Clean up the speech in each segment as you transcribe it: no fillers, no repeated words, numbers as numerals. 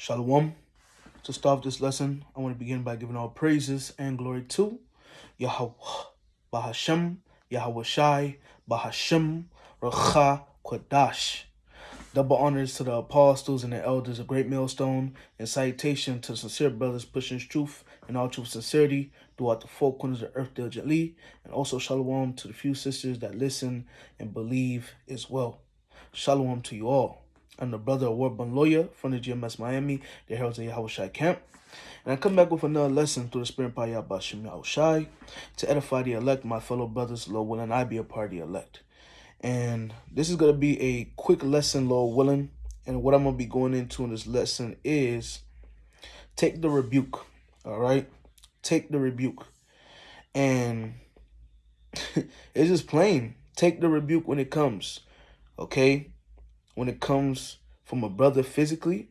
Shalom. To start this lesson, I want to begin by giving all praises and glory to Yahweh, Bahashem, Yahweh Shai, Bahashem, Racha, Kwadash. Double honors to the apostles and the elders, a great millstone, and salutation to sincere brothers pushing truth and all true sincerity throughout the four corners of the earth diligently, and also shalom to the few sisters that listen and believe as well. Shalom to you all. I'm the brother award-won lawyer from the GMS Miami, the Heralds of Yahweh Shai camp. And I come back with another lesson through the Spirit of Yahweh Bashem Yahweh Shai to edify the elect, my fellow brothers, Lord willing, I be a part of the elect. And this is going to be a quick lesson, Lord willing. And what I'm going to be going into in this lesson is take the rebuke, all right? Take the rebuke. And it's just plain. Take the rebuke when it comes, okay? When it comes from a brother physically,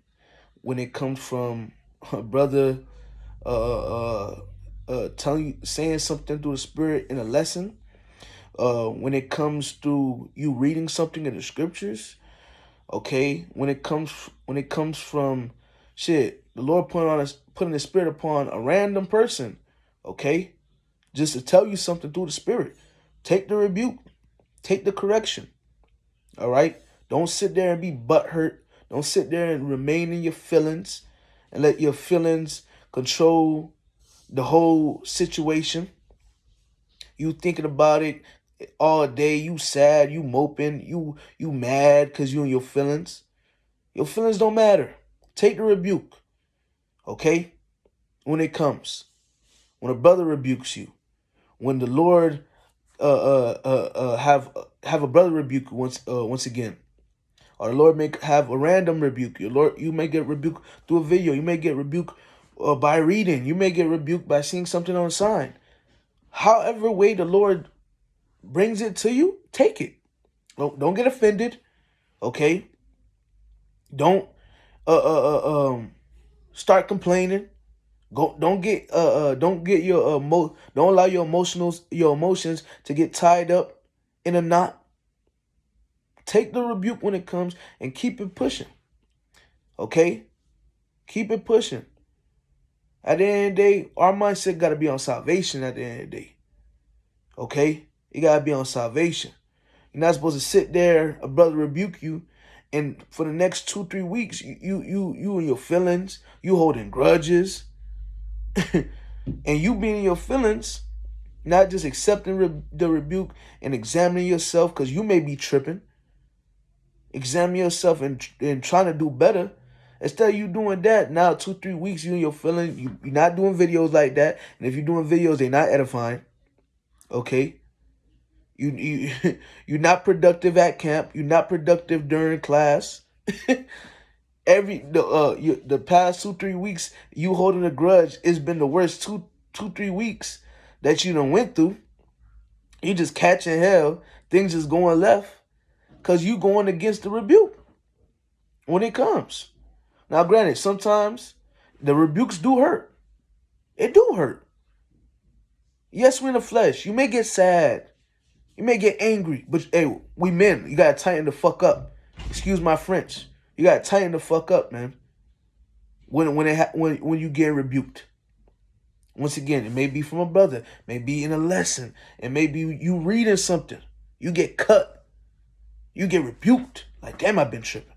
when it comes from a brother saying something through the Spirit in a lesson, when it comes to you reading something in the scriptures, okay, when it comes from the Lord putting the Spirit upon a random person, okay, just to tell you something through the Spirit, take the rebuke, take the correction, all right. Don't sit there and be butthurt. Don't sit there and remain in your feelings and let your feelings control the whole situation. You thinking about it all day. You sad. You moping. You mad because you in your feelings. Your feelings don't matter. Take the rebuke, okay? When it comes, when a brother rebukes you, when the Lord have a brother rebuke you once again. Or the Lord may have a random rebuke. You may get rebuked through a video. You may get rebuked by reading. You may get rebuked by seeing something on a sign. However way the Lord brings it to you, take it. Don't get offended, okay? Don't start complaining. Don't allow your emotions to get tied up in a knot. Take the rebuke when it comes and keep it pushing. Okay? Keep it pushing. At the end of the day, our mindset got to be on salvation at the end of the day. Okay? You got to be on salvation. You're not supposed to sit there, a brother rebuke you, and for the next 2-3 weeks, you in your feelings, you holding grudges, and you being in your feelings, not just accepting the rebuke and examining yourself because you may be tripping. Examine yourself and trying to do better. Instead of you doing that, now 2-3 weeks you in your feeling, you're not doing videos like that. And if you're doing videos, they're not edifying. Okay? You're not productive at camp. You're not productive during class. The past 2-3 weeks, you holding a grudge, it's been the worst 2-3 weeks that you done went through. You just catching hell. Things just going left. Because you going against the rebuke when it comes. Now, granted, sometimes the rebukes do hurt. It do hurt. Yes, we're in the flesh. You may get sad. You may get angry. But, hey, we men. You got to tighten the fuck up. Excuse my French. You got to tighten the fuck up, man. When you get rebuked. Once again, it may be from a brother. It may be in a lesson. It may be you reading something. You get cut. You get rebuked. Like, damn, I've been tripping.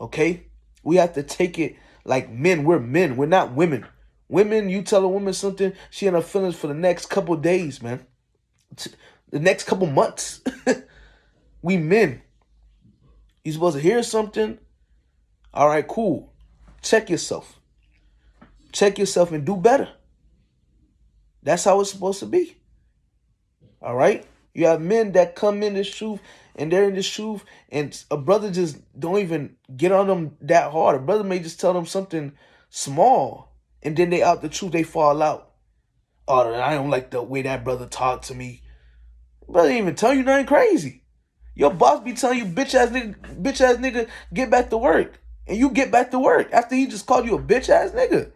Okay? We have to take it like men. We're men. We're not women. Women, you tell a woman something, she in her feelings for the next couple of days, man. The next couple months. We men. You supposed to hear something? All right, cool. Check yourself. Check yourself and do better. That's how it's supposed to be. All right? You have men that come in this truth and they're in this truth and a brother just don't even get on them that hard. A brother may just tell them something small and then they out the truth, they fall out. Oh, I don't like the way that brother talked to me. Brother ain't even tell you nothing crazy. Your boss be telling you, bitch ass nigga, get back to work. And you get back to work after he just called you a bitch ass nigga.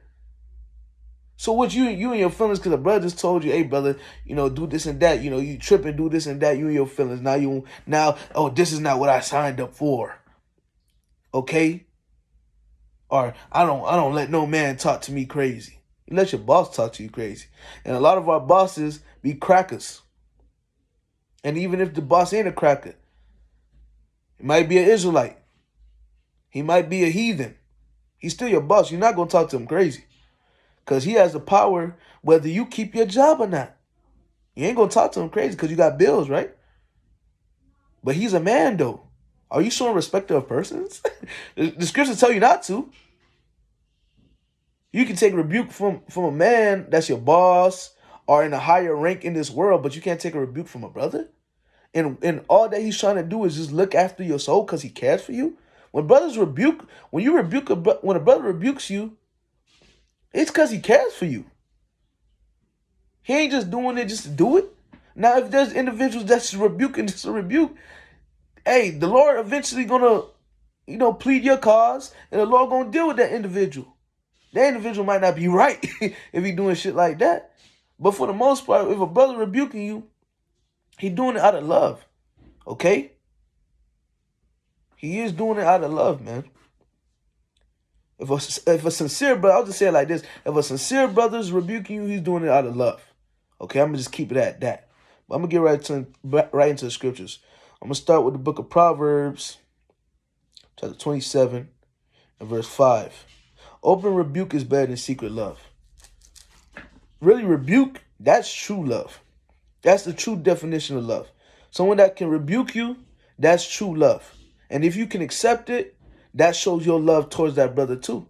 So what you and your feelings, because the brother just told you, hey, brother, do this and that. You tripping, do this and that. You and your feelings. Now, oh, this is not what I signed up for. Okay? Or I don't let no man talk to me crazy. You let your boss talk to you crazy. And a lot of our bosses be crackers. And even if the boss ain't a cracker, he might be an Israelite. He might be a heathen. He's still your boss. You're not going to talk to him crazy. Because he has the power whether you keep your job or not. You ain't going to talk to him crazy because you got bills, right? But he's a man, though. Are you showing respect of persons? The scriptures tell you not to. You can take rebuke from a man that's your boss or in a higher rank in this world, but you can't take a rebuke from a brother? And all that he's trying to do is just look after your soul because he cares for you. When when a brother rebukes you, it's because he cares for you. He ain't just doing it just to do it. Now, if there's individuals that's rebuking just a rebuke, hey, the Lord eventually gonna, plead your cause, and the Lord gonna deal with that individual. That individual might not be right if he doing shit like that. But for the most part, if a brother rebuking you, he doing it out of love. Okay? He is doing it out of love, man. If a sincere brother, I'll just say it like this. If a sincere brother is rebuking you, he's doing it out of love. Okay, I'm going to just keep it at that. But I'm going to get right into the scriptures. I'm going to start with the book of Proverbs, chapter 27, and verse 5. Open rebuke is better than secret love. Really, rebuke, that's true love. That's the true definition of love. Someone that can rebuke you, that's true love. And if you can accept it, that shows your love towards that brother too.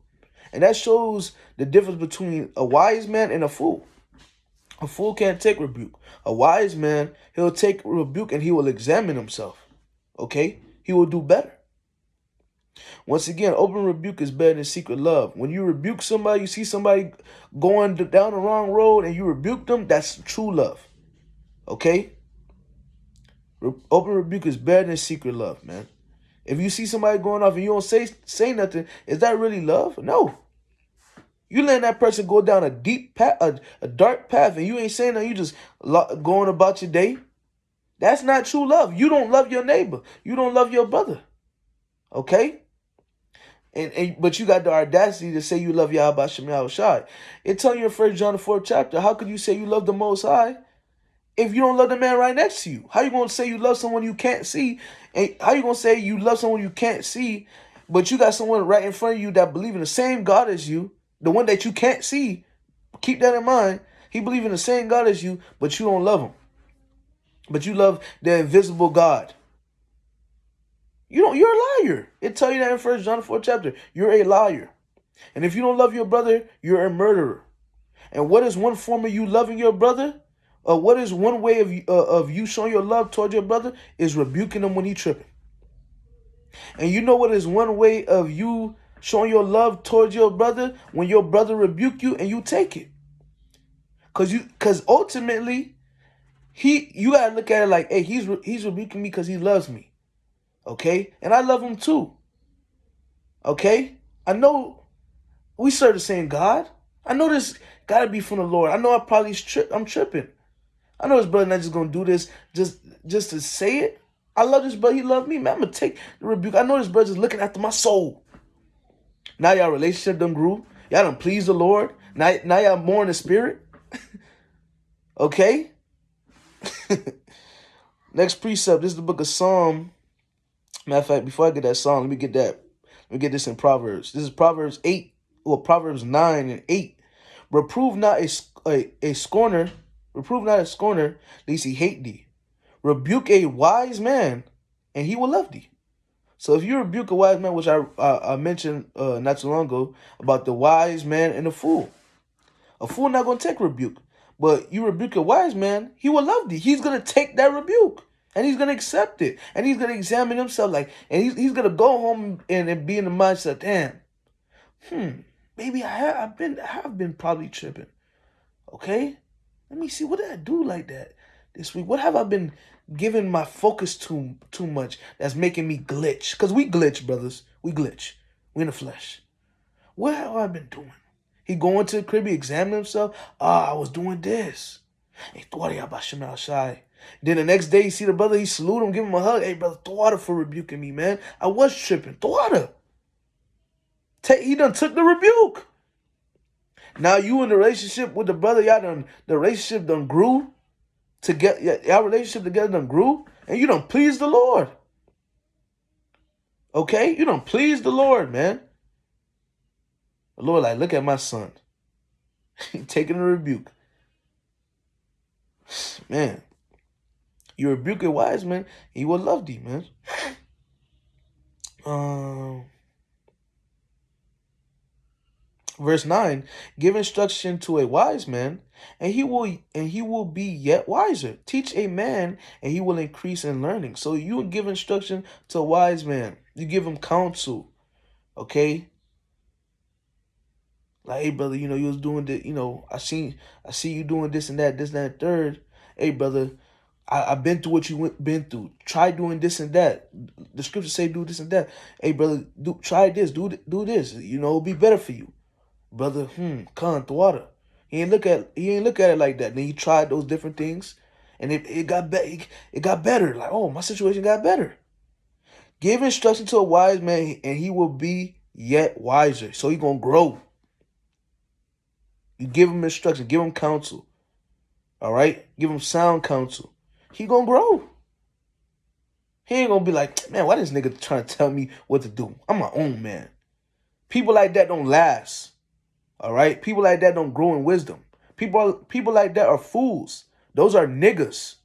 And that shows the difference between a wise man and a fool. A fool can't take rebuke. A wise man, he'll take rebuke and he will examine himself. Okay? He will do better. Once again, open rebuke is better than secret love. When you rebuke somebody, you see somebody going down the wrong road and you rebuke them, that's true love. Okay? Open rebuke is better than secret love, man. If you see somebody going off and you don't say nothing, is that really love? No. You letting that person go down a deep path, a dark path, and you ain't saying nothing. You just going about your day. That's not true love. You don't love your neighbor. You don't love your brother. Okay? But you got the audacity to say you love Yahweh Shem Yahweh Shai. It tells you in 1 John the 4th chapter, how could you say you love the Most High if you don't love the man right next to you? How you going to say you love someone you can't see? And how you going to say you love someone you can't see, but you got someone right in front of you that believe in the same God as you, the one that you can't see? Keep that in mind. He believes in the same God as you, but you don't love him. But you love the invisible God. You're a liar. It tells you that in 1 John 4 chapter. You're a liar. And if you don't love your brother, you're a murderer. And what is one form of you loving your brother? What is one way of you showing your love toward your brother? Is rebuking him when he's tripping. And you know what is one way of you showing your love towards your brother? When your brother rebuke you and you take it. Because ultimately, you gotta look at it like, hey, he's rebuking me because he loves me. Okay? And I love him too. Okay? I know we serve the same God. I know this gotta be from the Lord. I know I'm tripping. I know his brother not just gonna do this just to say it. I love this brother. He love me, man. I'm gonna take the rebuke. I know this brother just looking after my soul. Now y'all relationship done grew. Y'all done please the Lord. Now y'all more in the spirit. Okay? Next precept. This is the book of Psalm. Matter of fact, before I get that song, let me get this in Proverbs. This is Proverbs 8, or Proverbs 9 and 8. Reprove not a scorner, lest he hate thee. Rebuke a wise man, and he will love thee. So if you rebuke a wise man, which I mentioned not too long ago, about the wise man and the fool. A fool not going to take rebuke. But you rebuke a wise man, he will love thee. He's going to take that rebuke. And he's going to accept it. And he's going to examine himself. And he's going to go home and be in the mindset, damn, maybe I have been probably tripping. Okay? Let me see, what did I do like that this week? What have I been giving my focus too much that's making me glitch? Because we glitch, brothers. We glitch. We in the flesh. What have I been doing? He going to the crib, he examine himself. I was doing this. Then the next day, you see the brother, he salute him, give him a hug. Hey, brother, Thwada for rebuking me, man. I was tripping. Thwada. He done took the rebuke. Now you in the relationship with the brother, the relationship done grew to get y'all relationship together done grew, and you don't please the Lord. Okay? You don't please the Lord, man. The Lord, like, look at my son. He taking a rebuke. Man, you rebuke a wise man, he will love thee, man. Verse 9, give instruction to a wise man, and he will be yet wiser. Teach a man, and he will increase in learning. So you give instruction to a wise man. You give him counsel. Okay? Like, hey brother, you was doing the, I see you doing this and that, and third. Hey brother, I've been through what you been through. Try doing this and that. The scriptures say do this and that. Hey brother, try this, do this. It'll be better for you. Brother, con water. He ain't look at it like that. Then he tried those different things, and it got better. Like, oh, my situation got better. Give instruction to a wise man, and he will be yet wiser. So he gonna grow. You give him instruction, give him counsel. All right, give him sound counsel. He gonna grow. He ain't gonna be like, man, why this nigga trying to tell me what to do? I'm my own man. People like that don't last. All right? People like that don't grow in wisdom. People like that are fools. Those are niggas.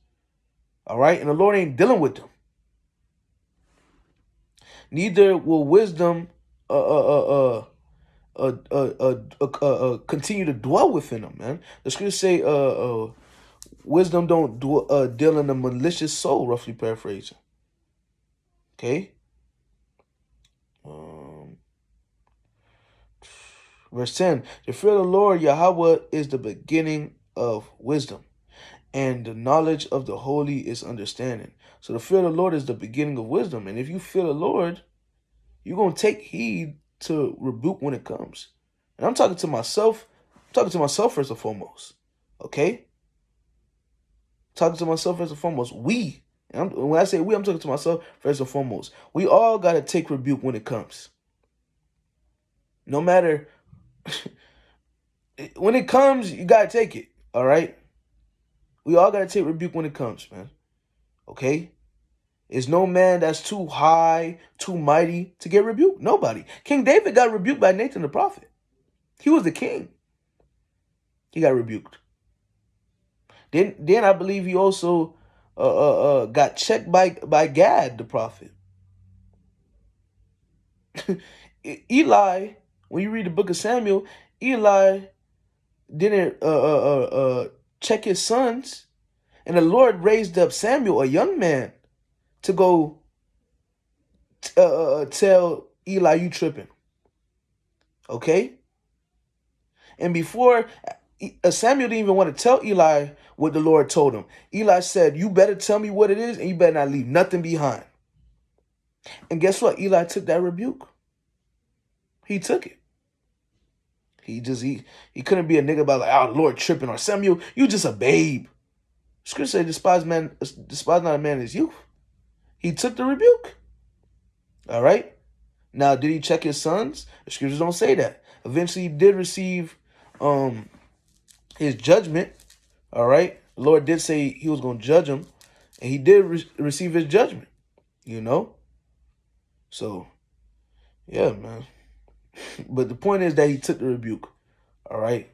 All right? And the Lord ain't dealing with them. Neither will wisdom continue to dwell within them, man. The scriptures say wisdom don't deal in a malicious soul, roughly paraphrasing. Okay? Verse 10, the fear of the Lord Yahweh is the beginning of wisdom, and the knowledge of the holy is understanding. So the fear of the Lord is the beginning of wisdom. And if you fear the Lord, you're going to take heed to rebuke when it comes. And I'm talking to myself. I'm talking to myself first and foremost. Okay? Talking to myself first and foremost. When I say we, I'm talking to myself first and foremost. We all got to take rebuke when it comes. No matter... when it comes, you got to take it. All right? We all got to take rebuke when it comes, man. Okay? Is no man that's too high, too mighty to get rebuked? Nobody. King David got rebuked by Nathan the prophet. He was the king. He got rebuked. Then I believe he also got checked by Gad the prophet. Eli, when you read the book of Samuel, Eli didn't check his sons, and the Lord raised up Samuel, a young man, to go tell Eli, you tripping. Okay? And before, Samuel didn't even want to tell Eli what the Lord told him. Eli said, you better tell me what it is, and you better not leave nothing behind. And guess what? Eli took that rebuke. He took it. He couldn't be a nigga about like, oh, the Lord tripping, or Samuel, you just a babe. Scripture says, despise not a man in his youth. He took the rebuke. All right? Now, did he check his sons? The scriptures don't say that. Eventually, he did receive his judgment. All right? The Lord did say he was going to judge him, and he did receive his judgment. So, yeah, man. But the point is that he took the rebuke. All right?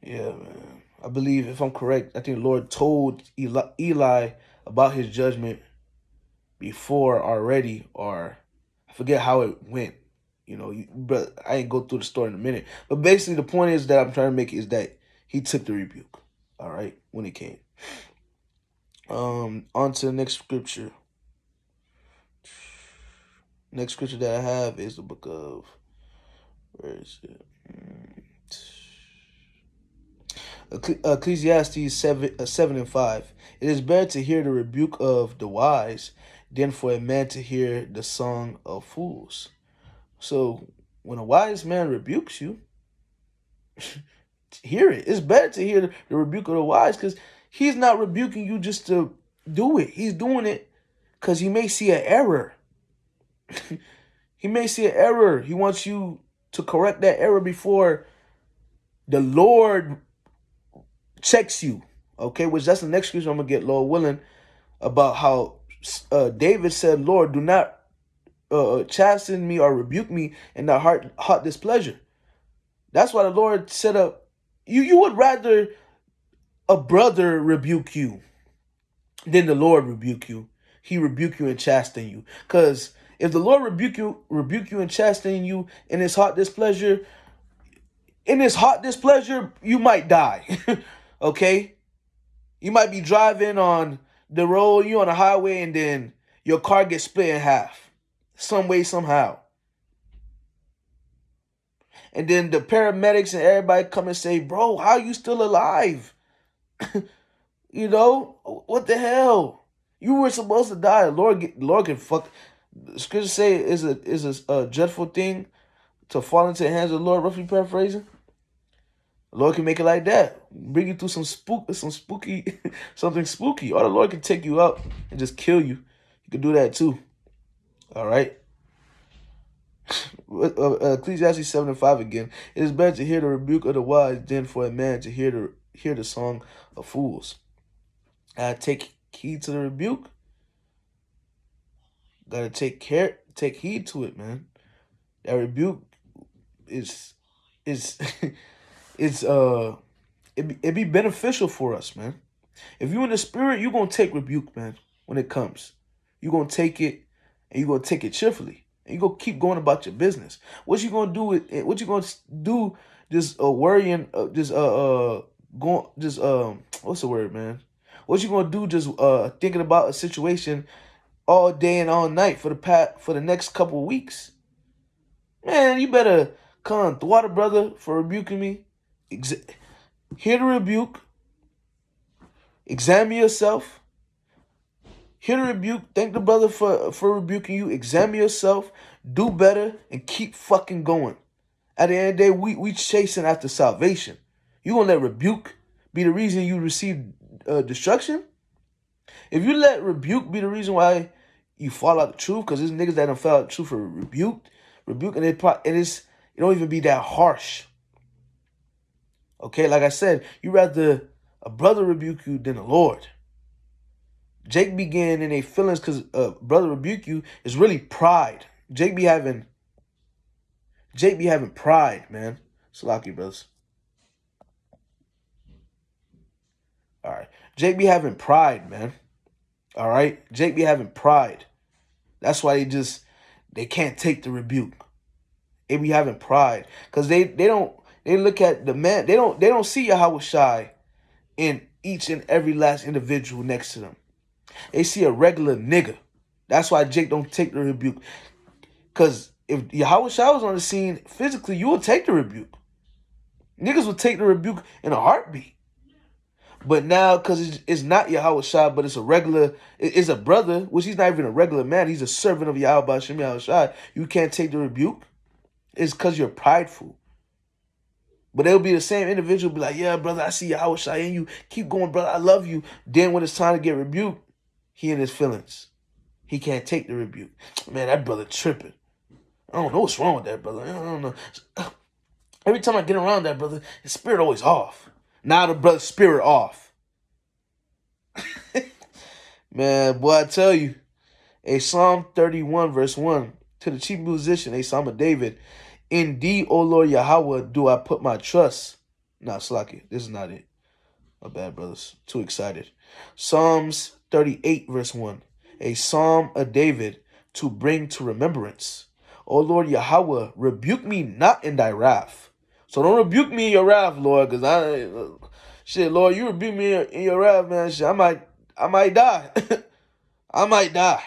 Yeah, man. I believe, if I'm correct, I think the Lord told Eli about his judgment before already, or I forget how it went. But I ain't go through the story in a minute. But basically, the point is that I'm trying to make is that he took the rebuke. All right, when it came. On to the next scripture. Next scripture that I have is the book of, where is it? Ecclesiastes 7:5. It is better to hear the rebuke of the wise than for a man to hear the song of fools. So when a wise man rebukes you, hear it. It's better to hear the rebuke of the wise, because he's not rebuking you just to do it. He's doing it because he may see an error. He may see an error. He wants you to correct that error before the Lord checks you. Okay, which that's the next scripture I'm gonna get, Lord willing, about how David said, "Lord, do not chasten me or rebuke me in the heart displeasure." That's why the Lord set up. You would rather a brother rebuke you than the Lord rebuke you. He rebuke you and chasten you. Because if the Lord rebuke you and chasten you in his heart displeasure, you might die. Okay? You might be driving on the road, you on the highway, and then your car gets split in half. Some way, somehow. And then the paramedics and everybody come and say, bro, how are you still alive? You know? What the hell? You were supposed to die. Lord can fuck. Scripture say is a dreadful thing to fall into the hands of the Lord, roughly paraphrasing. The Lord can make it like that. Bring you through some spooky, something spooky. Or the Lord can take you out and just kill you. He can do that too. All right? Ecclesiastes 7:5 again. It is better to hear the rebuke of the wise than for a man to hear the song of fools. Take heed to the rebuke. Gotta take heed to it, man. That rebuke is it's it be beneficial for us, man. If you in the spirit, you gonna take rebuke, man. When it comes, you gonna take it, and you gonna take it cheerfully, and you gonna keep going about your business. What you gonna do with what you gonna do? Just worrying, going, just what's the word, man? What you gonna do? Just thinking about a situation all day and all night for the next couple of weeks. Man, you better come thwart a brother for rebuking me. Hear the rebuke. Examine yourself. Hear the rebuke. Thank the brother for rebuking you. Examine yourself. Do better and keep fucking going. At the end of the day, we chasing after salvation. You gonna let rebuke be the reason you receive destruction? If you let rebuke be the reason why you fall out the truth, because there's niggas that don't fall out the truth for rebuke, and it don't even be that harsh. Okay, like I said, you rather a brother rebuke you than the Lord. Jake be getting in their feelings because brother rebuke you is really pride. Jake be having pride, man. Salaki, brothers. All right. Jake be having pride, man. All right. Jake be having pride. That's why they can't take the rebuke. They be having pride. Because they look at the man, they don't see Yahweh Shai in each and every last individual next to them. They see a regular nigga. That's why Jake don't take the rebuke. Because if Yahweh Shai was on the scene physically, you would take the rebuke. Niggas would take the rebuke in a heartbeat. But now, because it's not Yahweh Shai, but it's a brother, which he's not even a regular man. He's a servant of Yahweh Hashem Yahweh Shai. You can't take the rebuke. It's because you're prideful. But it'll be the same individual be like, yeah, brother, I see Yahweh Shai in you. Keep going, brother. I love you. Then when it's time to get rebuked, he in his feelings. He can't take the rebuke. Man, that brother tripping. I don't know what's wrong with that brother. I don't know. Every time I get around that brother, his spirit always off. Now the brother's spirit off. Man, boy, I tell you. A Psalm 31 verse 1. To the chief musician, a Psalm of David. In thee, O Lord Yahweh, do I put my trust. Nah, Slaki, this is not it. My bad, brothers. Too excited. Psalms 38 verse 1. A Psalm of David to bring to remembrance. O Lord Yahweh, rebuke me not in thy wrath. So don't rebuke me in your wrath, Lord, because shit, Lord, you rebuke me in your wrath, man. Shit, I might die. I might die.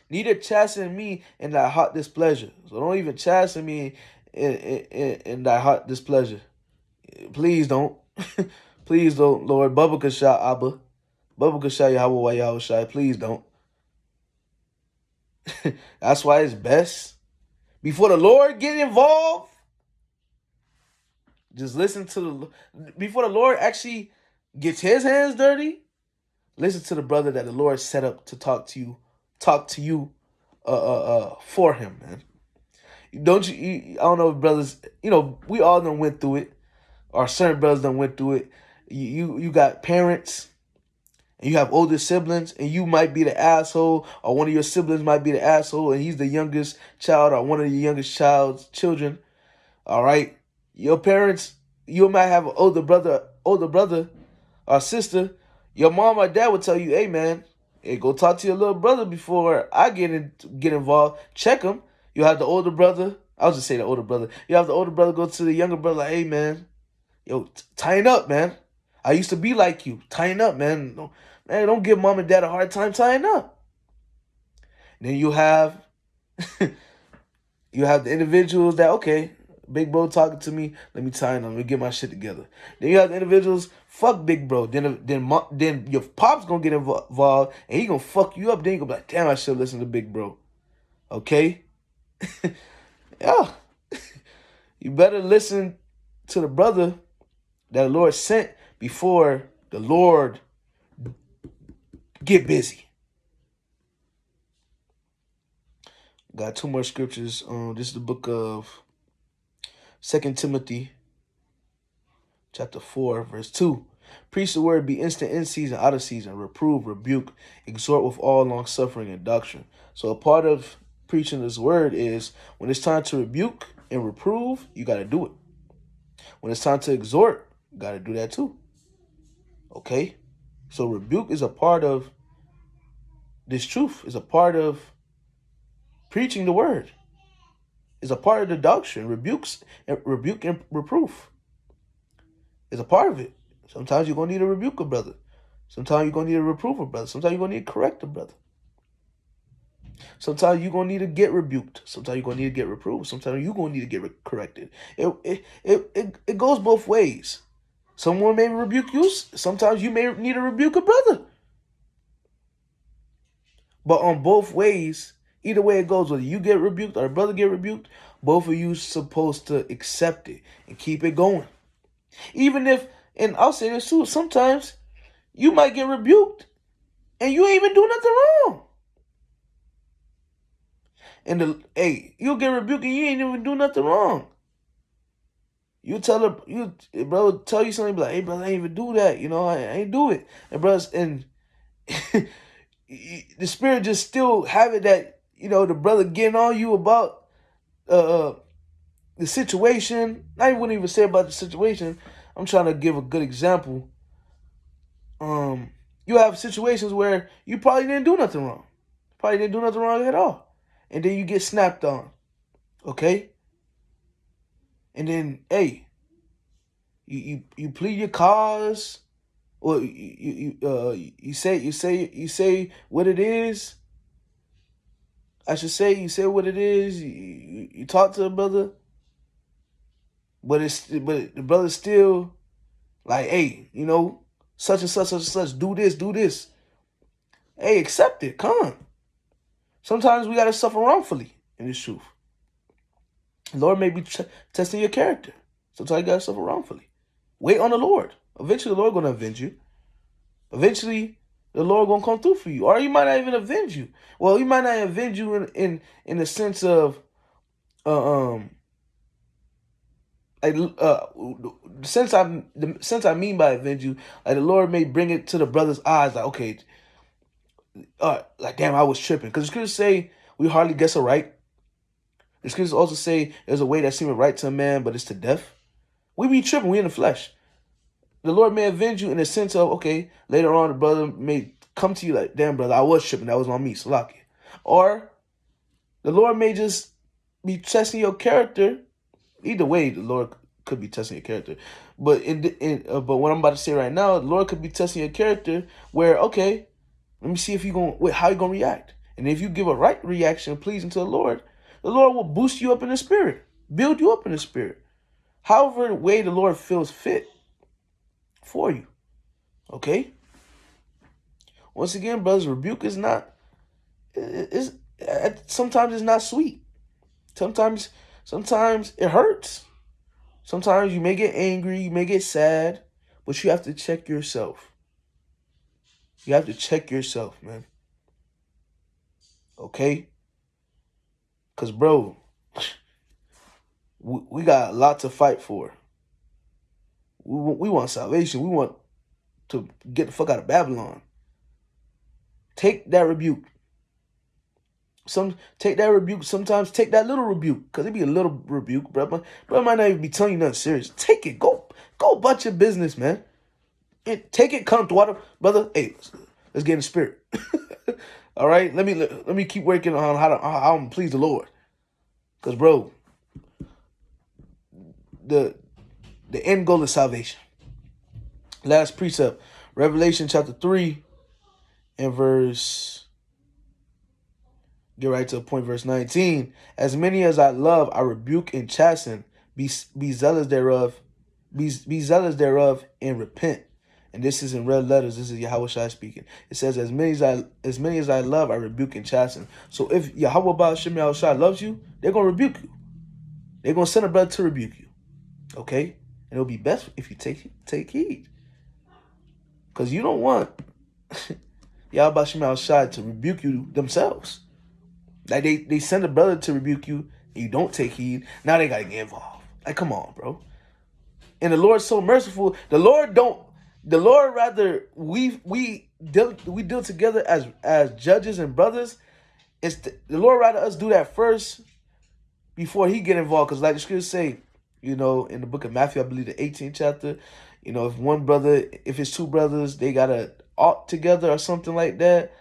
Neither chasten me in thy hot displeasure. So don't even chasten me in thy hot displeasure. Please don't. Please don't, Lord. Baba Kasha Abba. Baba Kasha Yahweh Yahweh Shai. Please don't. That's why it's best. Before the Lord get involved, just listen to before the Lord actually gets his hands dirty, listen to the brother that the Lord set up to talk to you for him, man. Don't I don't know if brothers, we all done went through it, or certain brothers done went through it. You got parents, and you have older siblings, and you might be the asshole, or one of your siblings might be the asshole, and he's the youngest child, or one of the youngest child's children. All right, your parents, you might have an older brother or sister. Your mom or dad would tell you, "Hey, man, hey, go talk to your little brother before I get involved. Check him." You have the older brother. I'll just say the older brother. You have the older brother go to the younger brother, like, "Hey, man, yo, tighten up, man. I used to be like you. Tighten up, man. Don't give mom and dad a hard time. Tighten up." And then you have the individuals that, okay, big bro talking to me, let me tighten up, let me get my shit together. Then you have the individuals, fuck big bro. Then your pop's gonna get involved, and he gonna fuck you up. Then you gonna be like, damn, I should listen to big bro. Okay? Yeah. You better listen to the brother that the Lord sent before the Lord get busy. Got two more scriptures. This is the book of 2 Timothy chapter 4, verse 2. Preach the word, be instant in season, out of season, reprove, rebuke, exhort with all long suffering and doctrine. So a part of preaching this word is when it's time to rebuke and reprove, you got to do it. When it's time to exhort, you got to do that too. Okay? So rebuke is a part of this truth, is a part of preaching the word. Is a part of the doctrine. Rebuke and reproof is a part of it. Sometimes you're going to need to rebuke a brother. Sometimes you're going to need to reprove a brother. Sometimes you're going to need to correct a brother. Sometimes you're going to need to get rebuked. Sometimes you're going to need to get reproved. Sometimes you're going to need to get corrected. It goes both ways. Someone may rebuke you. Sometimes you may need to rebuke a brother. But on both ways, either way it goes, whether you get rebuked or a brother get rebuked, both of you supposed to accept it and keep it going. Even if, and I'll say this too, sometimes you might get rebuked and you ain't even do nothing wrong. And you'll get rebuked and you ain't even do nothing wrong. You tell her, brother tell you something, be like, hey brother, I ain't even do that, I ain't do it. And brothers, and the spirit just still have it that, the brother getting on you about the situation. I wouldn't even say about the situation. I'm trying to give a good example. You have situations where you probably didn't do nothing wrong. Probably didn't do nothing wrong at all. And then you get snapped on. Okay? And then, hey, you plead your cause, or you say what it is. I should say you say what it is. You talk to the brother, but the brother's still like, hey, such and such, such and such, do this. Hey, accept it. Come on. Sometimes we gotta suffer wrongfully in this truth. The Lord may be testing your character. Sometimes you gotta suffer wrongfully. Wait on the Lord. Eventually, the Lord gonna avenge you. Eventually, the Lord gonna come through for you, or He might not even avenge you. Well, He might not avenge you in the sense of, the sense I mean by avenge you, like the Lord may bring it to the brother's eyes, like, okay, like damn, I was tripping, because the scriptures say we hardly guess a right. The scriptures also say there's a way that seemeth right to a man, but it's to death. We be tripping, we in the flesh. The Lord may avenge you in the sense of, okay, later on the brother may come to you like, damn brother, I was tripping, that was on me, Salaki. Or the Lord may just be testing your character. Either way, the Lord could be testing your character. But but what I'm about to say right now, the Lord could be testing your character where, okay, let me see if how you gonna react. And if you give a right reaction pleasing to the Lord will boost you up in the spirit, build you up in the spirit. However way the Lord feels fit for you. Okay? Once again, brothers, rebuke is not, sometimes it's not sweet. Sometimes it hurts. Sometimes you may get angry, you may get sad, but you have to check yourself. You have to check yourself, man. Okay? Because, bro, we got a lot to fight for. We want salvation. We want to get the fuck out of Babylon. Take that rebuke. Take that rebuke. Sometimes take that little rebuke, because it be a little rebuke, bro. Bro might not even be telling you nothing serious. Take it. Go about your business, man. Take it. Come to water, brother. Hey, let's get in the spirit. All right. Let me keep working on how I'm please the Lord. Because, bro, the end goal is salvation. Last precept, Revelation chapter 3 and verse. Get right to the point, verse 19. As many as I love, I rebuke and chasten. Be zealous thereof. Be zealous thereof and repent. And this is in red letters. This is Yahweh Shai speaking. It says, as many as I love, I rebuke and chasten. So if Yahweh Baal Shai loves you, they're gonna rebuke you. They're gonna send a brother to rebuke you. Okay? And it'll be best if you take heed. Because you don't want Yahweh Baal Shai to rebuke you themselves. Like they send a brother to rebuke you, and you don't take heed. Now they gotta get involved. Like, come on, bro. And the Lord's so merciful. The Lord rather we deal together as judges and brothers. The Lord rather us do that first before He get involved. Because like the scriptures say, in the book of Matthew, I believe the 18th chapter, if it's two brothers, they gotta ought together or something like that.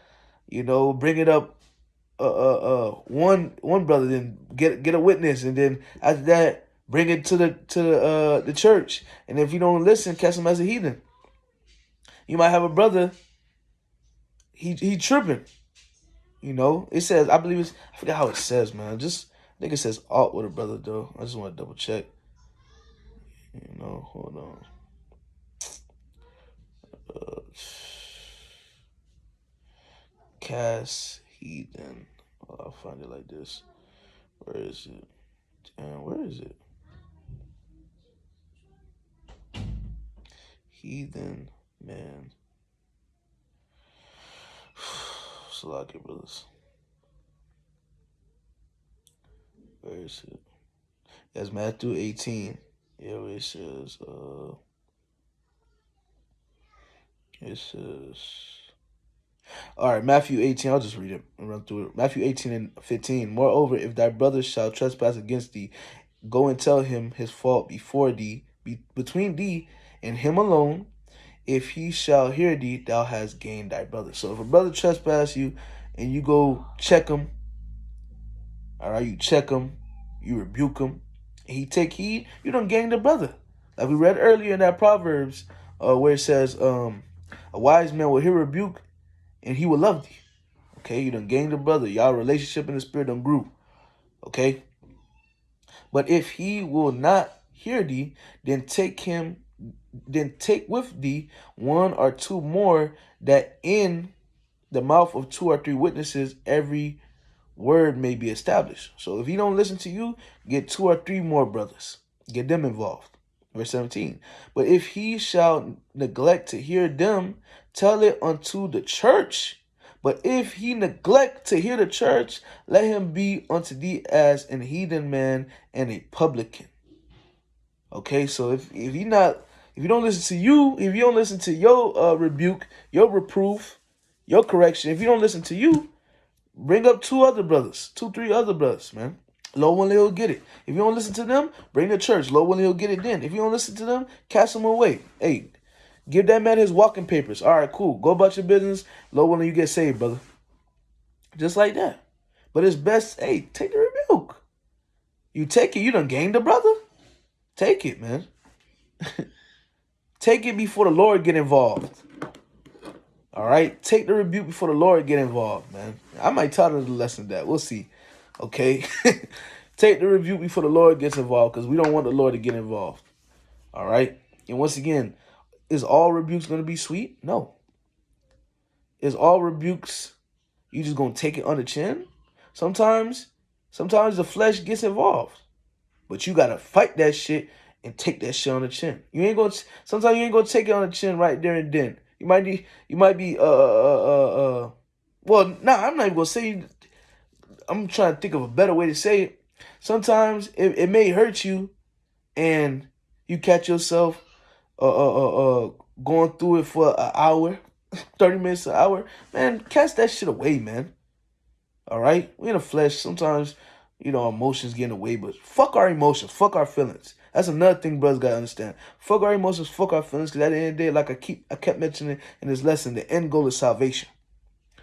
Bring it up. One brother, then get a witness, and then after that bring it to the church. And if you don't listen, cast him as a heathen. You might have a brother, he tripping. It says, I believe I forgot how it says, man. I think it says ought with a brother though. I just want to double check. Hold on. Cast heathen. I'll find it like this. Where is it? Damn, where is it? Heathen, man. Salaki, brothers. Where is it? That's Matthew 18. Yeah, where it says, all right, Matthew 18, I'll just read it and run through it. Matthew 18 and 15. Moreover, if thy brother shall trespass against thee, go and tell him his fault before thee, between thee and him alone. If he shall hear thee, thou hast gained thy brother. So if a brother trespass you and you go check him, all right, you check him, you rebuke him, and he take heed, you done gained the brother. Like we read earlier in that Proverbs, where it says, a wise man will hear rebuke and he will love thee. Okay, you done gained a brother. Y'all relationship in the spirit done grew. Okay. But if he will not hear thee, then take with thee one or two more, that in the mouth of two or three witnesses every word may be established. So if he don't listen to you, get two or three more brothers. Get them involved. Verse 17. But if he shall neglect to hear them, tell it unto the church. But if he neglect to hear the church, let him be unto thee as an heathen man and a publican. Okay, so if you don't listen to you, if you don't listen to your rebuke, your reproof, your correction, if you don't listen to you, bring up two, three other brothers, man. Lord willing, he'll get it. If you don't listen to them, bring the church. Lord willing, he'll get it then. If you don't listen to them, cast them away. Hey, give that man his walking papers. All right, cool. Go about your business. Lord willing, you get saved, brother. Just like that. But it's best, hey, take the rebuke. You take it, you done gained the brother. Take it, man. Take it before the Lord get involved. All right? Take the rebuke before the Lord get involved, man. I might title the lesson that. We'll see. Okay? Take the rebuke before the Lord gets involved, because we don't want the Lord to get involved. All right? And once again, is all rebukes going to be sweet? No. Is all rebukes, you just going to take it on the chin? Sometimes the flesh gets involved. But you got to fight that shit and take that shit on the chin. Sometimes you ain't going to take it on the chin right there and then. You might be, well, nah, I'm not even going to say, I'm trying to think of a better way to say it. Sometimes it may hurt you, and you catch yourself going through it for an hour, 30 minutes, an hour. Man, cast that shit away, man. All right, we in the flesh. Sometimes, emotions get in the way, but fuck our emotions, fuck our feelings. That's another thing brothers gotta understand. Fuck our emotions, fuck our feelings. Because at the end of the day, like I kept mentioning in this lesson, the end goal is salvation.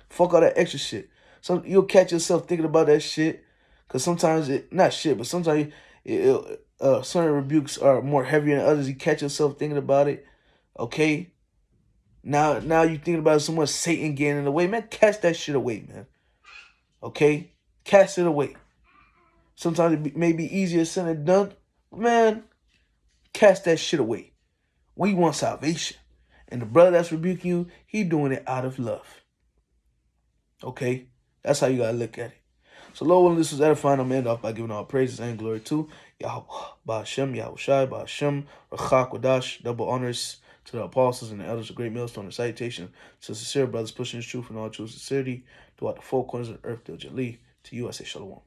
Fuck all that extra shit. So you'll catch yourself thinking about that shit. Because sometimes not shit, but sometimes certain rebukes are more heavier than others. You catch yourself thinking about it. Okay. Now you thinking about so much Satan getting in the way, man. Cast that shit away, man. Okay? Cast it away. Sometimes it may be easier said than done. Man, cast that shit away. We want salvation. And the brother that's rebuking you, he doing it out of love. Okay? That's how you gotta look at it. So Lord willing, this was edifying. I'm end off by giving all praises and glory to Yahweh, Ba'ashem, Yahushai, Ba'ashem, Rachak, Wadash, double honors to the apostles and the elders of Great Millstone, and salutation to sincere brothers pushing the truth in all true sincerity throughout the four corners of the earth, till Jali. To you I say shalom.